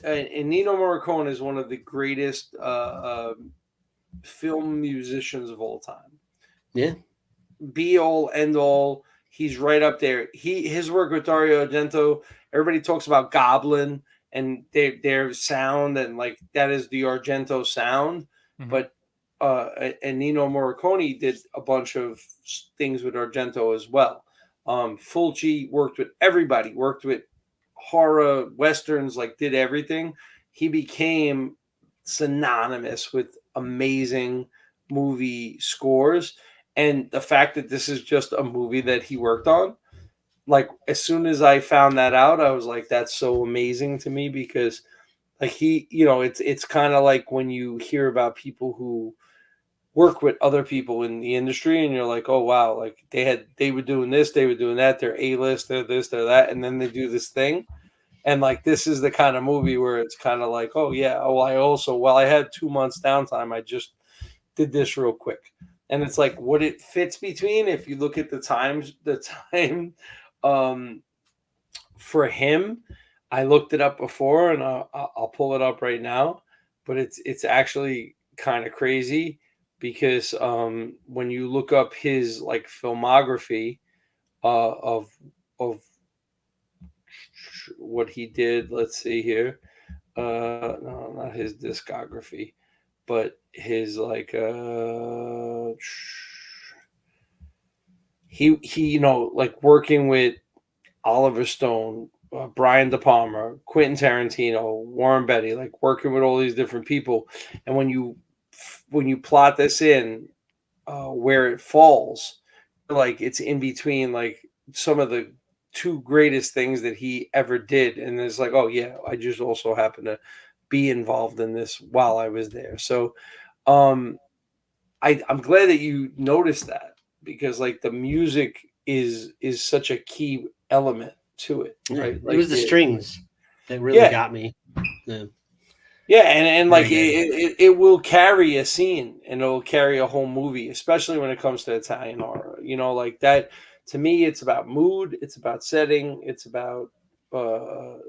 and Ennio Morricone is one of the greatest film musicians of all time. Yeah. Be all, end all. He's right up there. His work with Dario Argento, everybody talks about Goblin and their sound, and like that is the Argento sound. Mm-hmm. But and Ennio Morricone did a bunch of things with Argento as well. Fulci worked with everybody, worked with horror, westerns, like did everything. He became synonymous with amazing movie scores. And the fact that this is just a movie that he worked on, like as soon as I found that out, I was like, that's so amazing to me, because like he, you know, it's kind of like when you hear about people who work with other people in the industry and you're like, oh wow, like they were doing this, they were doing that, they're A-list, they're this, they're that, and then they do this thing. And like this is the kind of movie where it's kind of like, oh yeah, while I had 2 months downtime, I just did this real quick. And it's like what it fits between, if you look at the time for him, I looked it up before and I'll pull it up right now, but it's actually kind of crazy because when you look up his like filmography of what he did, let's see here. No, not his discography, but his like he you know, like working with Oliver Stone, Brian De Palma, Quentin Tarantino, Warren Beatty, like working with all these different people. And when you plot this in where it falls, like it's in between like some of the two greatest things that he ever did. And it's like, oh yeah, I just also happen to be involved in this while I was there. So I'm glad that you noticed that, because like the music is such a key element to it, right? It like was the strings that really got me. Yeah, and like it will carry a scene and it'll carry a whole movie, especially when it comes to Italian horror. You know, like that. To me, it's about mood, it's about setting, it's about the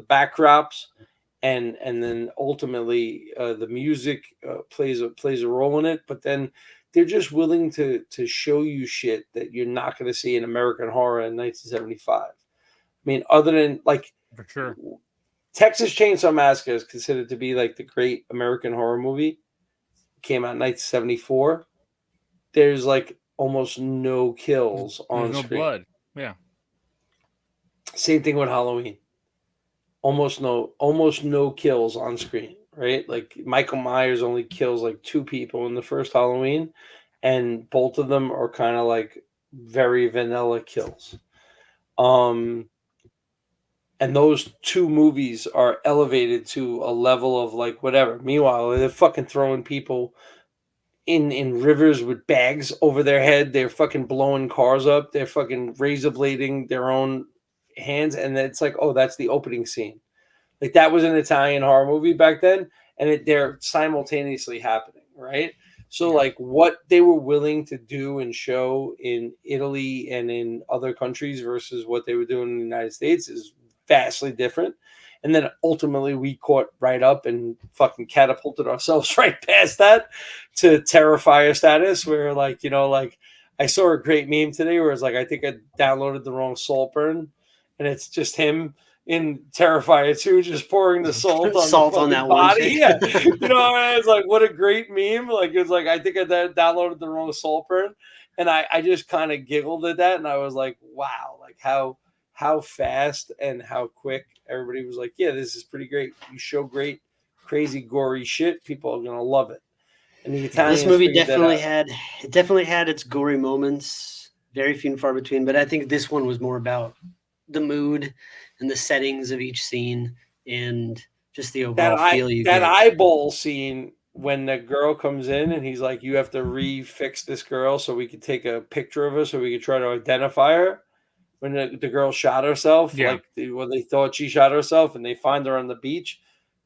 backdrops, and then ultimately the music plays a role in it. But then they're just willing to show you shit that you're not going to see in American horror in 1975. I mean, other than like for sure. Texas Chainsaw Massacre is considered to be like the great American horror movie. Came out in 1974. There's like almost no kills on no screen. Blood. Yeah. Same thing with Halloween. Almost no kills on screen, right? Like Michael Myers only kills like 2 people in the first Halloween, and both of them are kind of like very vanilla kills. And those 2 movies are elevated to a level of like whatever. Meanwhile, they're fucking throwing people in rivers with bags over their head. They're fucking blowing cars up. They're fucking razor blading their own hands. And it's like, oh, that's the opening scene. Like that was an Italian horror movie back then. And they're simultaneously happening, right? So like what they were willing to do and show in Italy and in other countries versus what they were doing in the United States is vastly different. And then ultimately we caught right up and fucking catapulted ourselves right past that to Terrifier status, where like, you know, like I saw a great meme today where it's like, I think I downloaded the wrong Saltburn, and it's just him in Terrifier 2 just pouring the salt on that body. Yeah. You know, it's like, what a great meme. Like it's like, I think I downloaded the wrong Saltburn, and I just kind of giggled at that, and I was like, wow, like how how fast and how quick everybody was like, yeah, this is pretty great. You show great, crazy, gory shit. People are going to love it. And the Italians This movie figured definitely that out. definitely had its gory moments, very few and far between. But I think this one was more about the mood and the settings of each scene and just the overall feel you that get. eyeball scene when the girl comes in and he's like, you have to refix this girl so we could take a picture of her so we could try to identify her. When the girl shot herself, like when they thought she shot herself and they find her on the beach,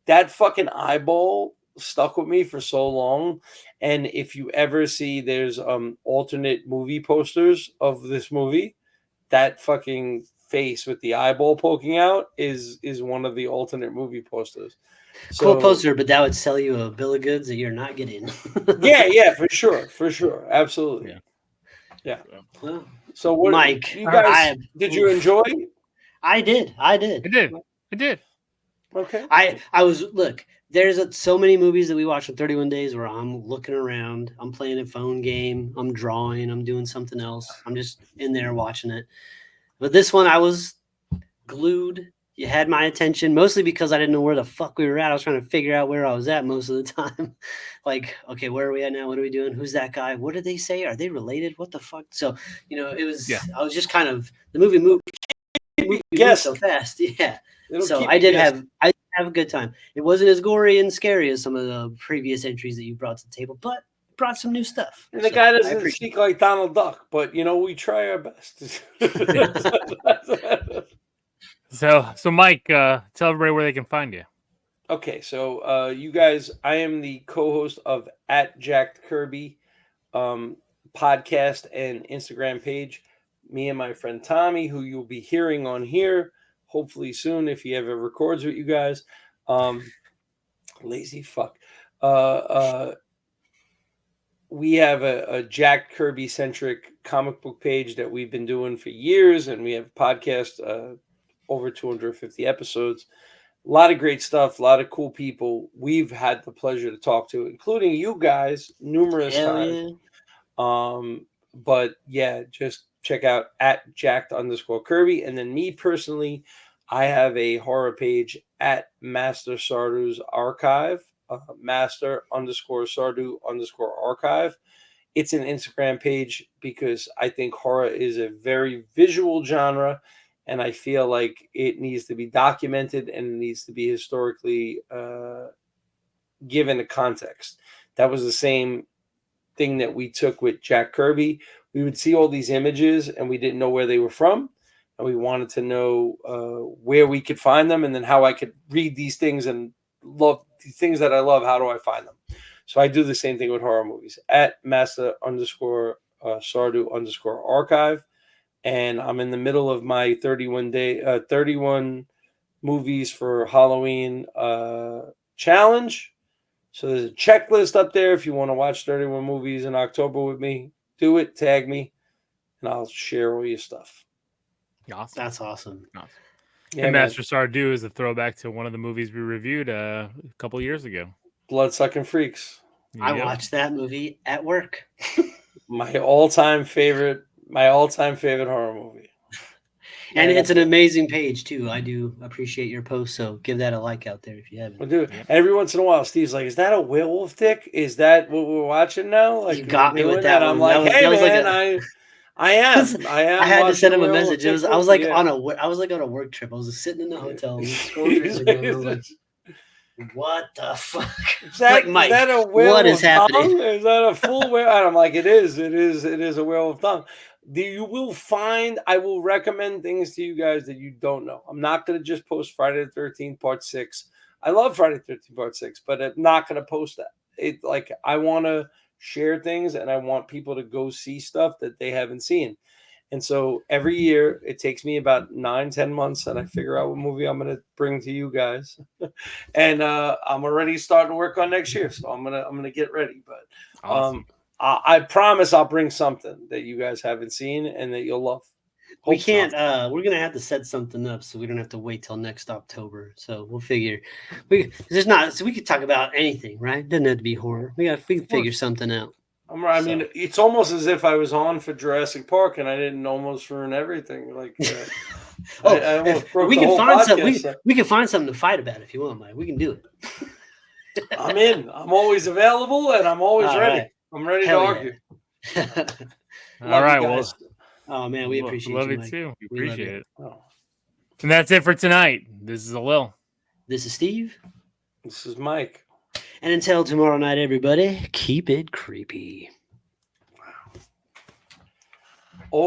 that fucking eyeball stuck with me for so long. And if you ever see, there's alternate movie posters of this movie, that fucking face with the eyeball poking out is one of the alternate movie posters. So, cool poster, but that would sell you a bill of goods that you're not getting. yeah, for sure, absolutely. Yeah. Well, so what, Mike, you guys, did you enjoy? I did. Okay. I was there's so many movies that we watch in 31 days where I'm looking around, I'm playing a phone game, I'm drawing, I'm doing something else. I'm just in there watching it. But this one I was glued. You had my attention, mostly because I didn't know where the fuck we were at. I was trying to figure out where I was at most of the time. Like, okay, where are we at now? What are we doing? Who's that guy? What did they say? Are they related? What the fuck? So, it was, I was just kind of, the movie moved so fast. Yeah. So I did have a good time. It wasn't as gory and scary as some of the previous entries that you brought to the table, but brought some new stuff. And the guy doesn't speak like Donald Duck, but we try our best. So Mike, tell everybody where they can find you. Okay, so you guys, I am the co-host of @JackedKirby podcast and Instagram page. Me and my friend Tommy, who you'll be hearing on here hopefully soon if he ever records with you guys. Lazy fuck. We have a Jack Kirby centric comic book page that we've been doing for years, and we have a podcast, over 250 episodes. A lot of great stuff, a lot of cool people we've had the pleasure to talk to, including you guys numerous times. Yeah. But yeah, just check out @Jacked_Kirby. And then me personally, I have a horror page @Master Sardu's Archive, Master_Sardu_Archive. It's an Instagram page because I think horror is a very visual genre, and I feel like it needs to be documented and it needs to be historically given a context. That was the same thing that we took with Jack Kirby. We would see all these images and we didn't know where they were from, and we wanted to know where we could find them, and then how I could read these things and love the things that I love. How do I find them? So I do the same thing with horror movies @Master_Sardu_Archive. And I'm in the middle of my 31 movies for Halloween challenge. So there's a checklist up there. If you want to watch 31 movies in October with me, do it, tag me, and I'll share all your stuff. Awesome. That's awesome. Yeah, and Master Sardu is a throwback to one of the movies we reviewed a couple years ago. Bloodsucking Freaks. I watched that movie at work. My all-time favorite horror movie. And it's an amazing page too. I do appreciate your post, so give that a like out there if you haven't. Well, dude, every once in a while, Steve's like, "Is that a werewolf dick? Is that what we're watching now?" Like, you got me with that. I'm like, "Hey, man, I am. I had to send him a message. I was like on a work trip. I was sitting in the hotel. What the fuck? Is that, Mike, is that a werewolf what is happening? Is that a full werewolf? I'm like, it is a werewolf tongue. You will find, I will recommend things to you guys that you don't know. I'm not going to just post Friday the 13th Part 6. I love Friday the 13th Part 6, but I'm not going to post that. I want to share things, and I want people to go see stuff that they haven't seen. And so every year it takes me about 9-10 months, and I figure out what movie I'm going to bring to you guys. And I'm already starting to work on next year, so I'm gonna get ready. But awesome. I promise I'll bring something that you guys haven't seen and that you'll love. We can't. We're gonna have to set something up so we don't have to wait till next October. So we'll figure. So we could talk about anything, right? It doesn't have to be horror. We can figure something out. I mean, it's almost as if I was on for Jurassic Park and I didn't almost ruin everything. I almost broke we the can whole find some. podcast. We can find something to fight about if you want, Mike. We can do it. I'm in. I'm always available, and I'm always All ready. right. I'm ready Hell to yeah. argue. All right, you well, guys. Oh man, we appreciate love you, it Mike. too. We We love appreciate you. it. Oh, And that's it for tonight. This is Lil. This is Steve. this is Mike. And until tomorrow night, everybody, keep it creepy. Always